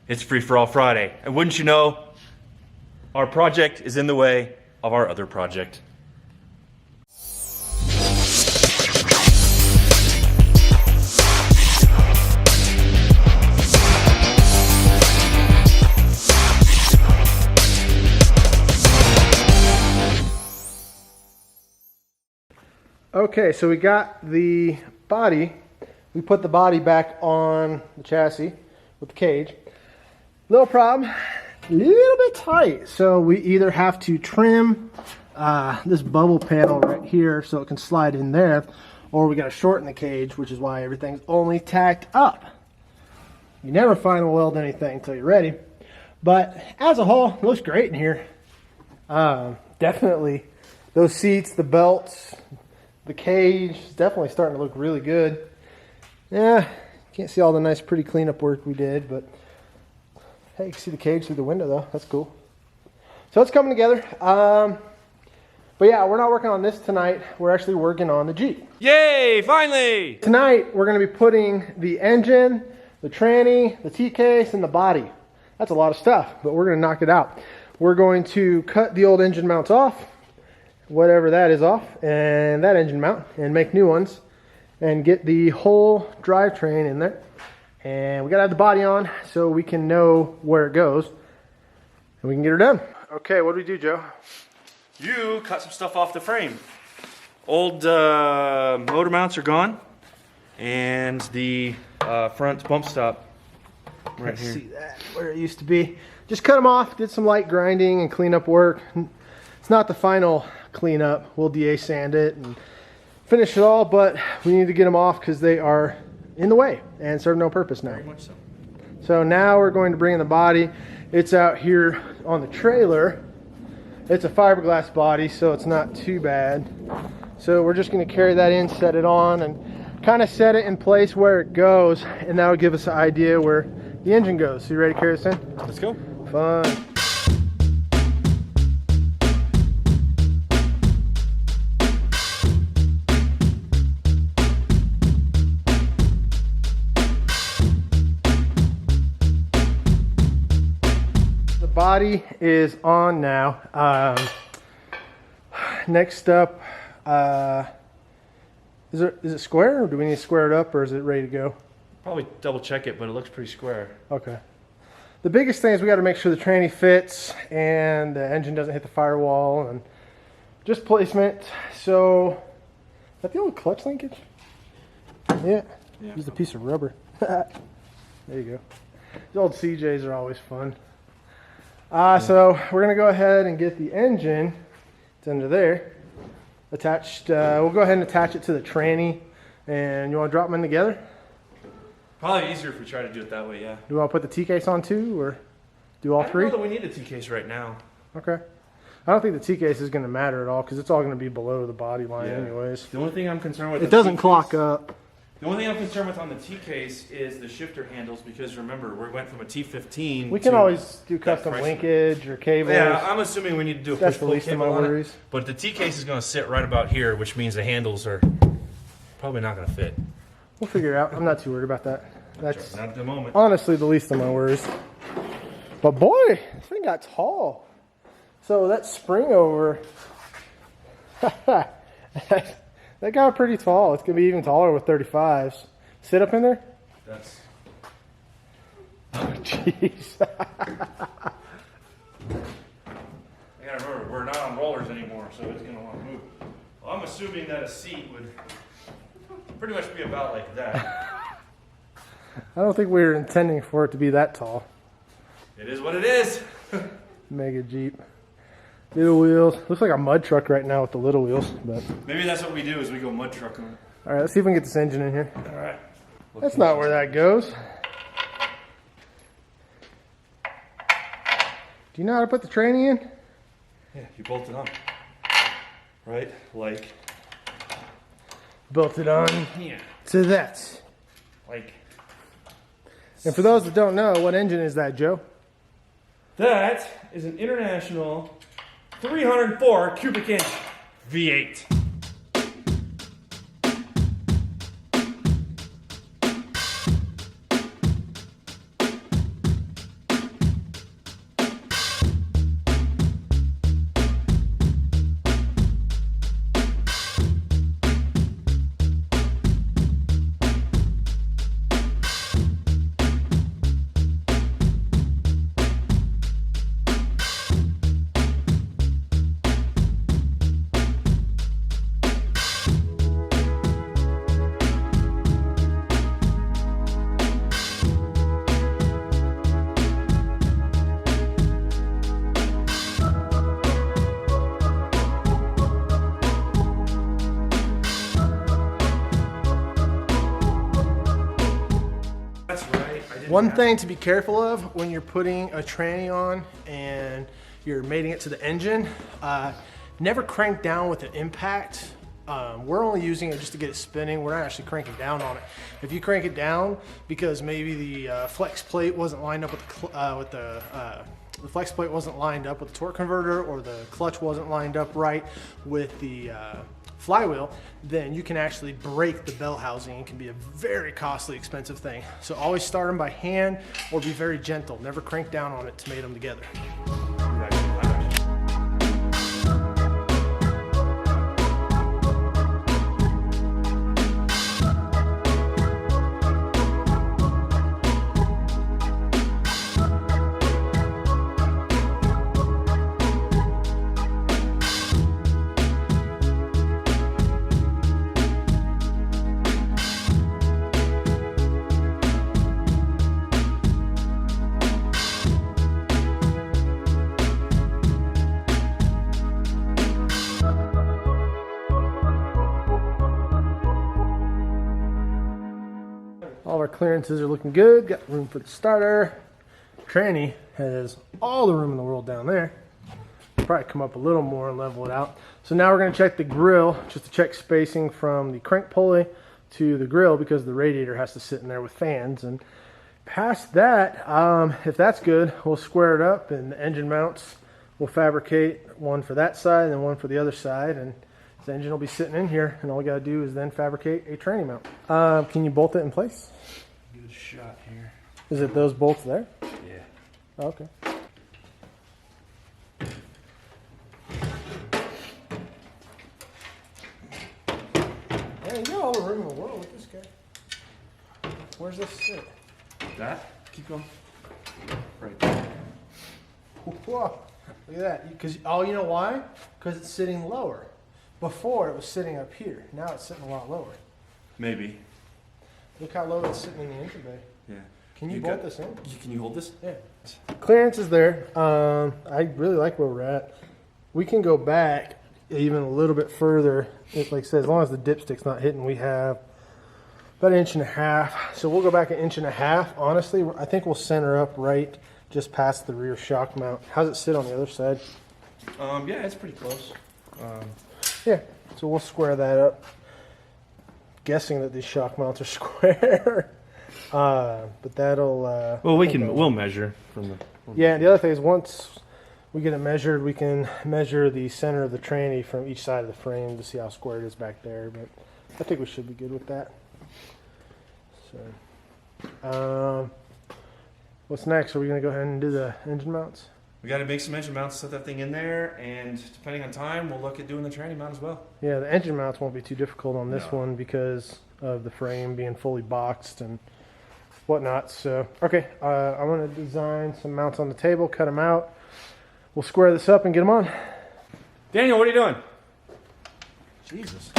It's Free For All Friday. And wouldn't you know, our project is in the way of our other project. Okay, so we got the body. We put the body back on the chassis with the cage. Little problem, a little bit tight. So we either have to trim this bubble panel right here so it can slide in there, or we got to shorten the cage, which is why everything's only tacked up. You never final weld anything until you're ready. But as a whole, it looks great in here. Definitely those seats, the belts, the cage is definitely starting to look really good. Yeah, can't see all the nice pretty cleanup work we did, but hey, you can see the cage through the window though. That's cool. So it's coming together. But yeah, we're not working on this tonight. We're actually working on the Jeep. Yay, finally! Tonight, we're going to be putting the engine, the tranny, the T-case, and the body. That's a lot of stuff, but we're going to knock it out. We're going to cut the old engine mounts off, whatever that is off, and that engine mount, and make new ones, and get the whole drivetrain in there. And we gotta have the body on so we can know where it goes, and we can get her done. Okay, what do we do, Joe? You cut some stuff off the frame. Old motor mounts are gone, and the front bump stop right here. See that, where it used to be. Just cut them off, did some light grinding and cleanup work. It's not the final cleanup. We'll DA sand it and finish it all, but we need to get them off because they are in the way and serve no purpose now. Very much so. So now we're going to bring in the body. It's out here on the trailer. It's a fiberglass body, so it's not too bad. So we're just going to carry that in, set it on, and kind of set it in place where it goes, and that'll give us an idea where the engine goes. So you ready to carry this in? Let's go. Fun. Body is on now. Next up, is it square, or do we need to square it up, or is it ready to go? Probably double check it, but it looks pretty square. Okay. The biggest thing is we got to make sure the tranny fits and the engine doesn't hit the firewall, and just placement. So, is that the old clutch linkage? Yeah. Use a piece of rubber. There you go. The old CJs are always fun. So we're going to go ahead and get the engine, it's under there, attached. We'll go ahead and attach it to the tranny, and you want to drop them in together? Probably easier if we try to do it that way, yeah. Do you want to put the T-case on too, or do all three? I don't know that we need a T-case right now. Okay. I don't think the T-case is going to matter at all, because it's all going to be below the body line anyways. The only thing I'm concerned with... It doesn't clock up. The only thing I'm concerned with on the T-case is the shifter handles, because remember, we went from a T15 We can always do custom linkage or cables. Yeah, I'm assuming we need to do a That's the push-pull least of cable my on it. worries. But the T-case is going to sit right about here, which means the handles are probably not going to fit. We'll figure it out. I'm not too worried about that. That's not at the moment. Honestly the least of my worries. But boy, this thing got tall. So that spring over, that got pretty tall. It's going to be even taller with 35s. Sit up in there? That's... Oh, jeez. You gotta remember, we're not on rollers anymore, so it's gonna want to move. Well, I'm assuming that a seat would pretty much be about like that. I don't think we were intending for it to be that tall. It is what it is. Mega Jeep. Little wheels. Looks like a mud truck right now with the little wheels, but Maybe that's what we do, is we go mud trucking. all right, let's see if we can get this engine in here. All right. That's not where that goes. Do you know how to put the tranny in? Yeah, you bolt it on. Right? Like... Built it on Yeah. to that. Like... And for those that don't know, what engine is that, Joe? That is an International 304 cubic inch V8. One thing to be careful of when you're putting a tranny on and you're mating it to the engine, never crank down with the impact. We're only using it just to get it spinning. We're not actually cranking down on it. If you crank it down because maybe the flex plate wasn't lined up with the flex plate wasn't lined up with the torque converter, or the clutch wasn't lined up right with the flywheel, then you can actually break the bell housing. It can be a very costly, expensive thing. So always start them by hand or be very gentle. Never crank down on it to mate them together. All of our clearances are looking good. Got room for the starter. Tranny has all the room in the world down there. Probably come up a little more and level it out. So now we're going to check the grill, just to check spacing from the crank pulley to the grill, because the radiator has to sit in there with fans. And past that, if that's good, we'll square it up, and the engine mounts, we'll fabricate one for that side and one for the other side. And the engine will be sitting in here, and all we got to do is then fabricate a tranny mount. Can you bolt it in place? Good shot here. Is it those bolts there? Yeah. Oh, okay. Yeah, you got all the room in the world with this guy. Where's this sit? That? Keep going. Right there. Whoa, look at that. Because you know why? Because it's sitting lower. Before it was sitting up here. Now it's sitting a lot lower. Maybe. Look how low it's sitting in the engine bay. Yeah. Can you bolt this in? Can you hold this? Yeah. Clearance is there. I really like where we're at. We can go back even a little bit further. Like I said, as long as the dipstick's not hitting, we have about 1.5 inches. So we'll go back 1.5 inches. Honestly, I think we'll center up right just past the rear shock mount. How's it sit on the other side? Yeah, it's pretty close. Yeah, so we'll square that up. Guessing that these shock mounts are square. But that'll... well, we'll measure from the... Yeah, the other thing is, once we get it measured, we can measure the center of the tranny from each side of the frame to see how square it is back there. But I think we should be good with that. So, what's next? Are we going to go ahead and do the engine mounts? We got to make some engine mounts, set that thing in there, and depending on time, we'll look at doing the tranny mount as well. Yeah, the engine mounts won't be too difficult on this No. one because of the frame being fully boxed and whatnot. So, okay, I'm going to design some mounts on the table, cut them out. We'll square this up and get them on. Daniel, what are you doing? Jesus.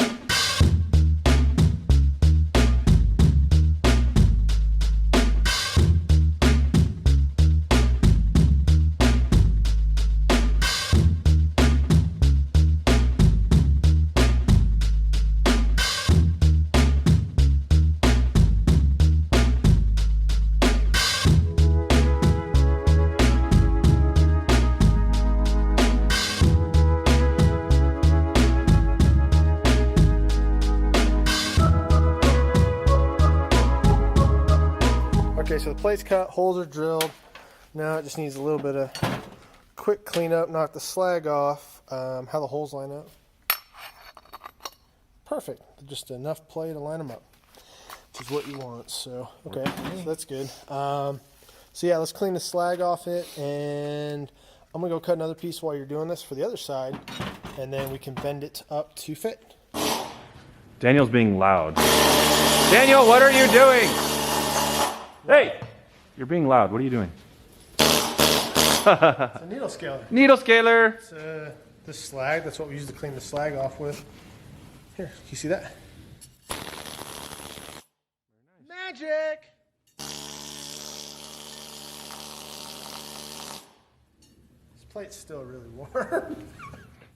Okay, so the plate's cut, holes are drilled. Now it just needs a little bit of quick cleanup, knock the slag off, how the holes line up. Perfect, just enough play to line them up, which is what you want. So, okay, so that's good. So yeah, let's clean the slag off it, and I'm gonna go cut another piece while you're doing this for the other side, and then we can bend it up to fit. Daniel's being loud. Daniel, what are you doing? Hey, you're being loud. What are you doing? It's a needle scaler. Needle scaler. It's this slag, that's what we use to clean the slag off with. Here, can you see that? Magic! This plate's still really warm.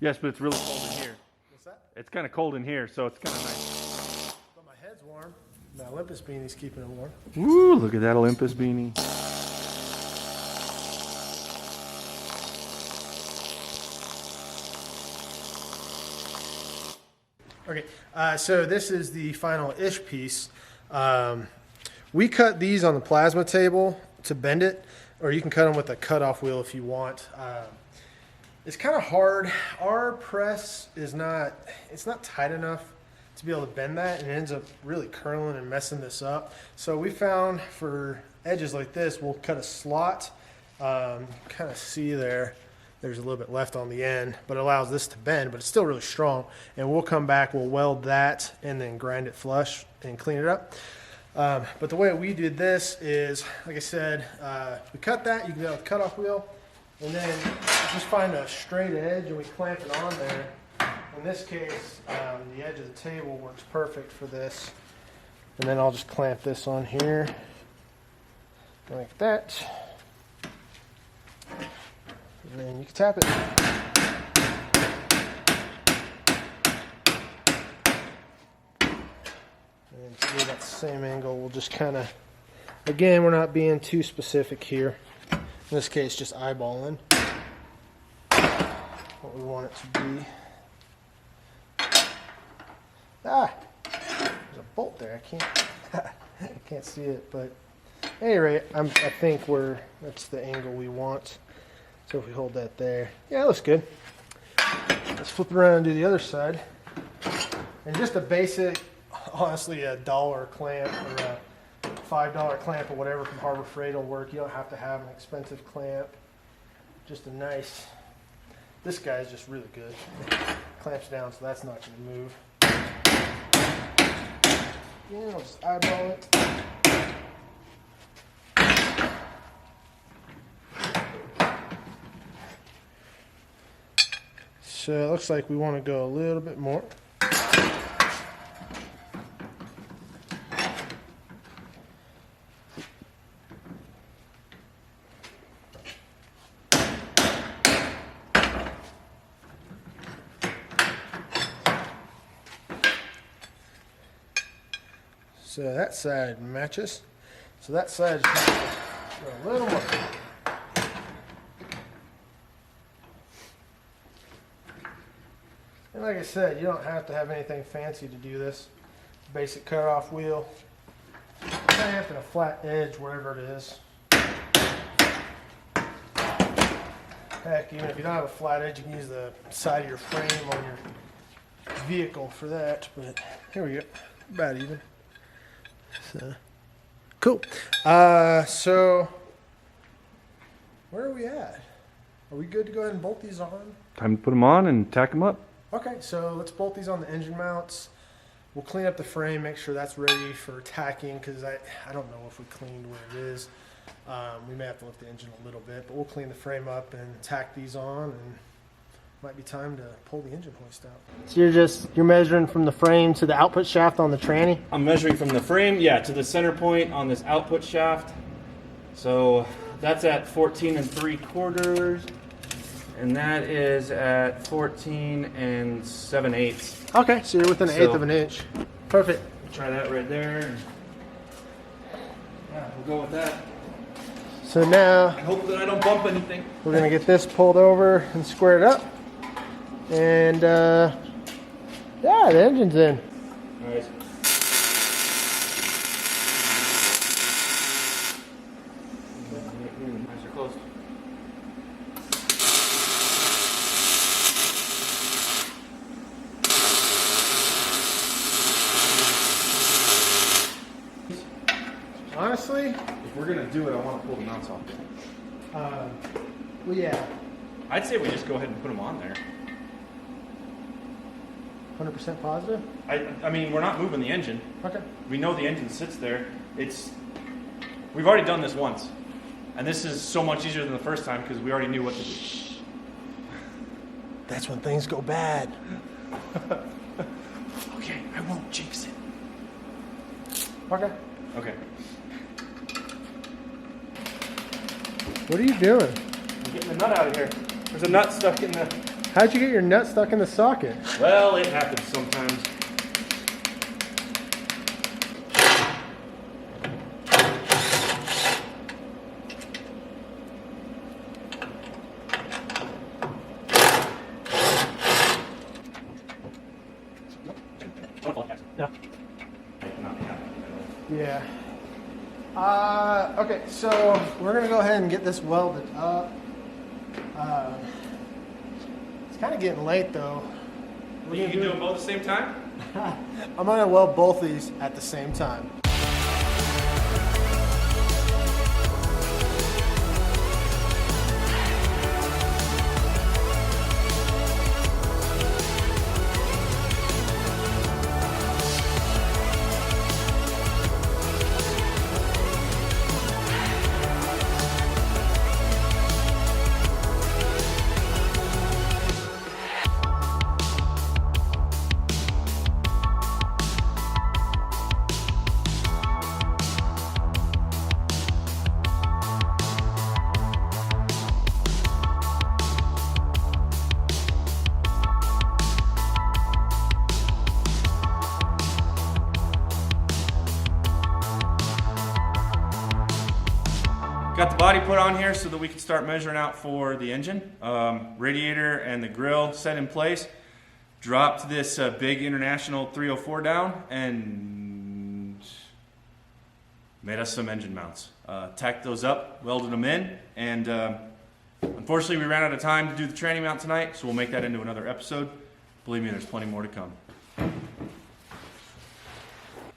Yes, but it's really cold in here. What's that? It's kind of cold in here, so it's kind of nice. But my head's warm. That Olympus beanie's keeping it warm. Woo, look at that Olympus beanie. Okay, so this is the final-ish piece. We cut these on the plasma table to bend it, or you can cut them with a cutoff wheel if you want. It's kind of hard. Our press is not tight enough to be able to bend that, and it ends up really curling and messing this up. So we found for edges like this, we'll cut a slot. Kind of see there's a little bit left on the end, but it allows this to bend, but it's still really strong. And we'll come back, we'll weld that, and then grind it flush and clean it up. But the way we did this is, like I said, we cut that, you can do it with a cutoff wheel, and then just find a straight edge and we clamp it on there. In this case, the edge of the table works perfect for this. And then I'll just clamp this on here, like that. And then you can tap it. And to do that same angle, we'll just kind of, again, we're not being too specific here. In this case, just eyeballing what we want it to be. Ah, there's a bolt there. I can't see it, but at any rate, I think that's the angle we want. So if we hold that there, yeah, that looks good. Let's flip it around and do the other side. And just a basic, honestly, $1 clamp or a $5 clamp or whatever from Harbor Freight will work. You don't have to have an expensive clamp. Just a nice, this guy's just really good. Clamps down, so that's not going to move. Yeah, I'll just eyeball it. So it looks like we want to go a little bit more. So that side matches. So that side's going to go a little more. And like I said, you don't have to have anything fancy to do this. Basic cutoff wheel, clamp, and a flat edge wherever it is. Heck, even if you don't have a flat edge, you can use the side of your frame on your vehicle for that. But here we go, about even. So, cool. So where are we at? Are we good to go ahead and bolt these on? Time to put them on and tack them up. Okay, so let's bolt these on the engine mounts. We'll clean up the frame, make sure that's ready for tacking, because I don't know if we cleaned where it is. We may have to lift the engine a little bit, but we'll clean the frame up and tack these on, and might be time to pull the engine hoist out. So you're measuring from the frame to the output shaft on the tranny? I'm measuring from the frame, yeah, to the center point on this output shaft. So that's at 14 3/4, and that is at 14 7/8. Okay, so you're within an eighth of an inch. Perfect. Try that right there. Yeah, we'll go with that. So now I hope that I don't bump anything. we're gonna get this pulled over and squared up. And yeah, the engine's in. All right. Nice or close. Honestly, If we're gonna do it, I want to pull the mounts off. well, yeah, I'd say we just go ahead and put them on there. 100% positive. I mean, we're not moving the engine. Okay. We know the engine sits there. We've already done this once, and this is so much easier than the first time because we already knew what to do. That's when things go bad. Okay, I won't jinx it. Okay. Okay. What are you doing? I'm getting the nut out of here. There's a nut stuck in the... How'd you get your nut stuck in the socket? Well, it happens sometimes. Yeah. Okay, so we're gonna go ahead and get this welded up. It's kind of getting late though. You can do them both at the same time? I'm gonna weld both of these at the same time. Got the body put on here so that we can start measuring out for the engine. Radiator and the grill set in place. Dropped this big International 304 down and made us some engine mounts. Tacked those up, welded them in, and unfortunately we ran out of time to do the tranny mount tonight, so we'll make that into another episode. Believe me, there's plenty more to come.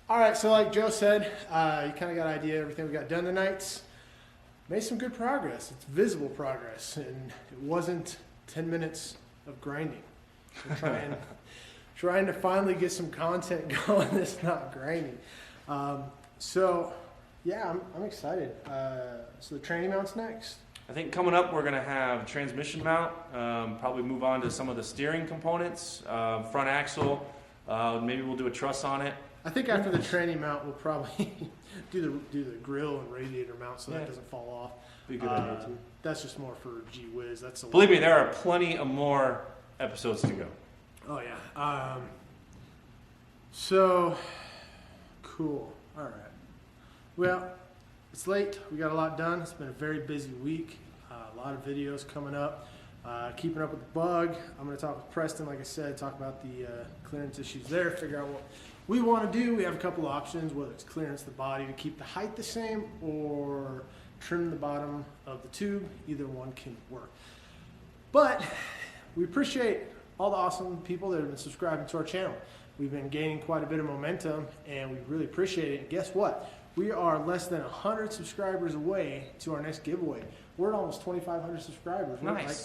All right, so like Joe said, you kind of got an idea of everything we got done tonight. Made some good progress. It's visible progress, and it wasn't 10 minutes of grinding. We're trying to finally get some content going that's not grinding. So, yeah, I'm excited. So the tranny mount's next. I think coming up we're going to have transmission mount, probably move on to some of the steering components, front axle, maybe we'll do a truss on it. I think after the tranny mount, we'll probably do the grill and radiator mount so that doesn't fall off. Be a good idea too. That's just more for gee whiz. That's Believe me, there are plenty of more episodes to go. Oh yeah. So cool. All right. Well, it's late. We got a lot done. It's been a very busy week. A lot of videos coming up. Keeping up with the bug. I'm going to talk with Preston, like I said, talk about the clearance issues there, figure out what we want to do. We have a couple of options, whether it's clearance the body to keep the height the same or trim the bottom of the tube. Either one can work. But we appreciate all the awesome people that have been subscribing to our channel. We've been gaining quite a bit of momentum, and we really appreciate it. And guess what? We are less than 100 subscribers away to our next giveaway. We're at almost 2,500 subscribers. We're at like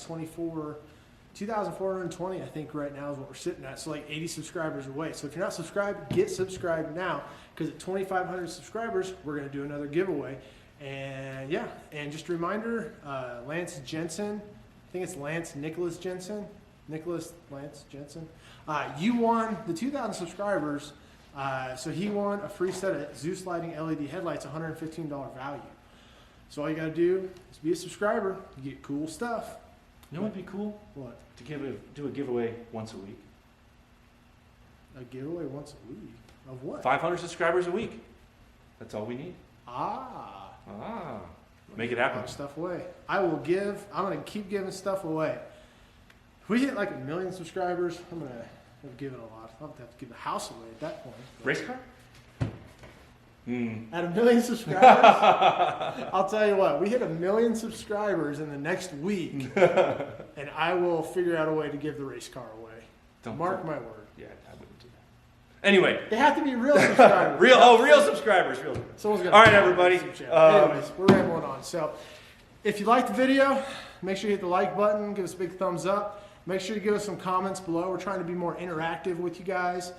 2,420, I think, right now is what we're sitting at. So like 80 subscribers away. So if you're not subscribed, get subscribed now, because at 2,500 subscribers, we're going to do another giveaway. And yeah, and just a reminder, Lance Jensen, I think it's Lance Jensen, you won the 2,000 subscribers. So he won a free set of Zeus Lighting LED headlights, $115 value. So all you got to do is be a subscriber. You get cool stuff. You know what would be cool? What? To do a giveaway once a week. A giveaway once a week? Of what? 500 subscribers a week. That's all we need. Make it happen. Stuff away. I'm going to keep giving stuff away. If we hit like 1 million subscribers, I'm going to give it a lot. I'll have to give the house away at that point. Race car? At 1 million subscribers, I'll tell you what, we hit 1 million subscribers in the next week, and I will figure out a way to give the race car away. Mark my word. Yeah, I wouldn't do that. Anyway. They have to be real subscribers. real subscribers. Someone's gonna all right, everybody. Anyways, we're rambling on. So, if you liked the video, make sure you hit the like button, give us a big thumbs up. Make sure you give us some comments below. We're trying to be more interactive with you guys.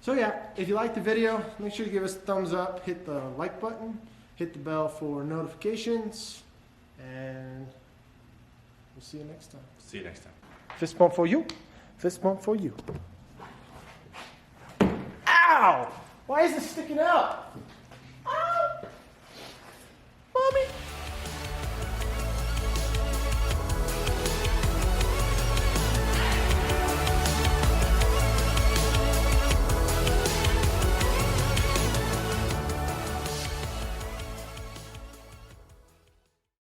So yeah, if you liked the video, make sure you give us a thumbs up, hit the like button, hit the bell for notifications, and we'll see you next time. See you next time. Fist bump for you. Fist bump for you. Ow! Why is it sticking out?